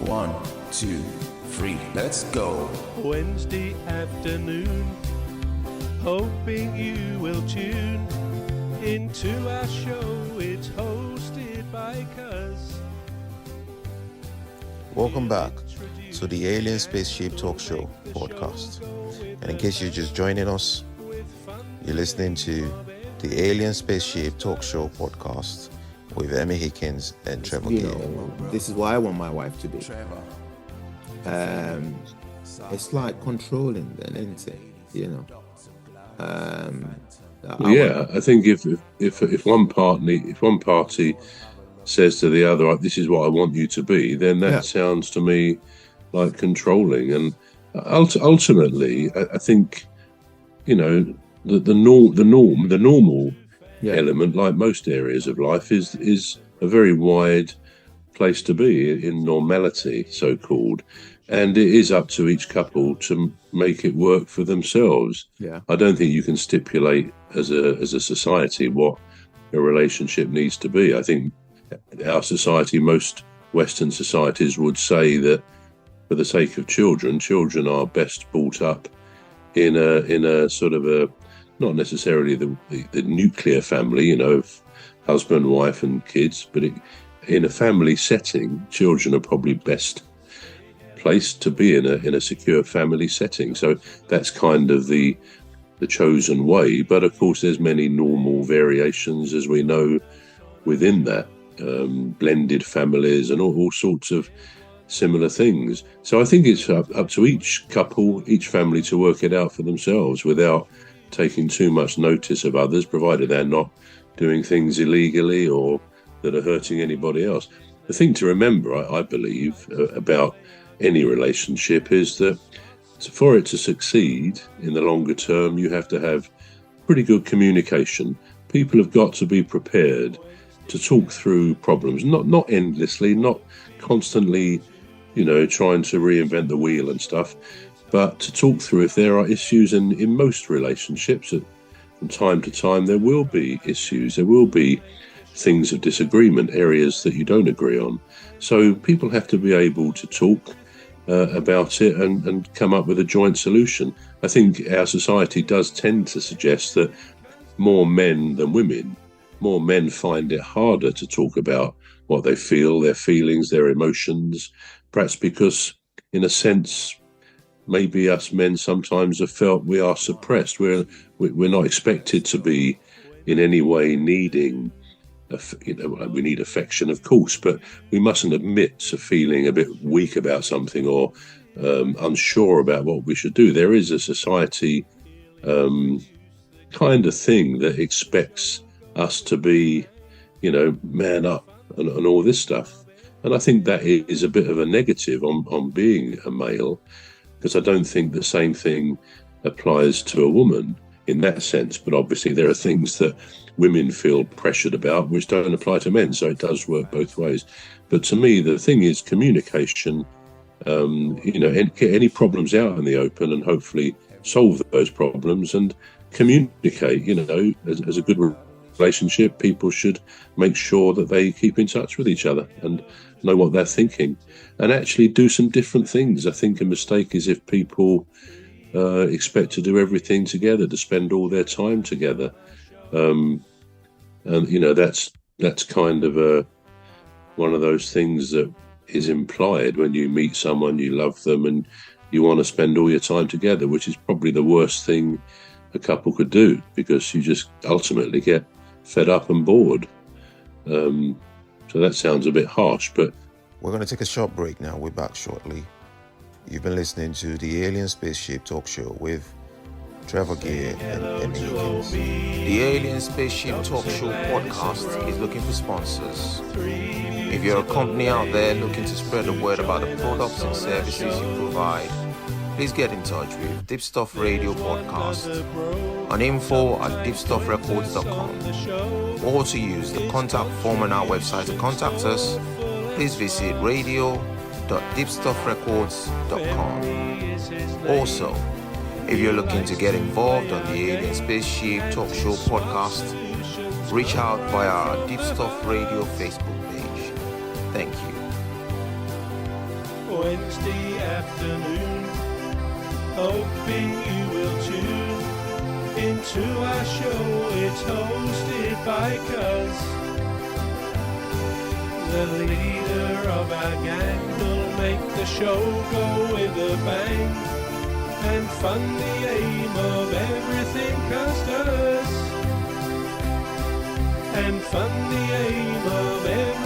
1, 2, 3, let's go. Wednesday afternoon, hoping you will tune into our show. It's hosted by Cuz. Welcome back to the Alien Spaceship Talk Show podcast. And in case you're just joining us, you're listening to the Alien Spaceship Talk Show podcast with Emmy, Hikins, and Trevor. This is what I want my wife to be. Trevor. It's like controlling then, isn't it? I think if one party says to the other, "This is what I want you to be," then that sounds to me like controlling. And ultimately, I think the normal element, like most areas of life, is a very wide place to be in normality, so called. And it is up to each couple to make it work for themselves. Yeah. I don't think you can stipulate as a society what a relationship needs to be. I think our society, most Western societies, would say that for the sake of children are best brought up in a sort of a, not necessarily the nuclear family, of husband, wife and kids, but in a family setting, children are probably best placed to be in a secure family setting. So that's kind of the chosen way. But of course, there's many normal variations, as we know, within that, blended families and all sorts of similar things. So I think it's up to each couple, each family, to work it out for themselves without taking too much notice of others, provided they're not doing things illegally or that are hurting anybody else. The thing to remember, I believe, about any relationship is that for it to succeed in the longer term, you have to have pretty good communication. People have got to be prepared to talk through problems, not endlessly, not constantly, trying to reinvent the wheel and stuff, but to talk through if there are issues. And in most relationships, from time to time, there will be issues. There will be things of disagreement, areas that you don't agree on. So people have to be able to talk about it and come up with a joint solution. I think our society does tend to suggest that more men than women, more men find it harder to talk about what they feel, their feelings, their emotions, perhaps because, in a sense, maybe us men sometimes have felt we are suppressed. We're not expected to be in any way needing, we need affection, of course, but we mustn't admit to feeling a bit weak about something or unsure about what we should do. There is a society kind of thing that expects us to be, man up and all this stuff. And I think that is a bit of a negative on being a male, because I don't think the same thing applies to a woman in that sense. But obviously there are things that women feel pressured about which don't apply to men, so it does work both ways. But to me, the thing is communication, get any problems out in the open and hopefully solve those problems and communicate. As a good relationship, people should make sure that they keep in touch with each other and know what they're thinking and actually do some different things. I think a mistake is if people expect to do everything together, to spend all their time together. And that's kind of one of those things that is implied when you meet someone, you love them and you want to spend all your time together, which is probably the worst thing a couple could do, because you just ultimately get fed up and bored. So that sounds a bit harsh, but We're going to take a short break now. We're back shortly. You've been listening to the Alien Spaceship Talk Show with Trevor and Emmy Hikins. The Alien Spaceship Talk Show podcast is looking for sponsors. If you're a company out there looking to spread the word about the products and services you provide, please get in touch with Deepstuff Radio Podcast on info@deepstuffrecords.com, or to use the contact form on our website to contact us, please visit radio.deepstuffrecords.com. Also, if you're looking to get involved on the Alien Spaceship Talk Show podcast, reach out via our Deepstuff Radio Facebook page. Thank you. Wednesday afternoon. Hoping you will tune into our show. It's hosted by Cuz. The leader of our gang will make the show go with a bang and fund the aim of everything Cuz does. And fund the aim of everything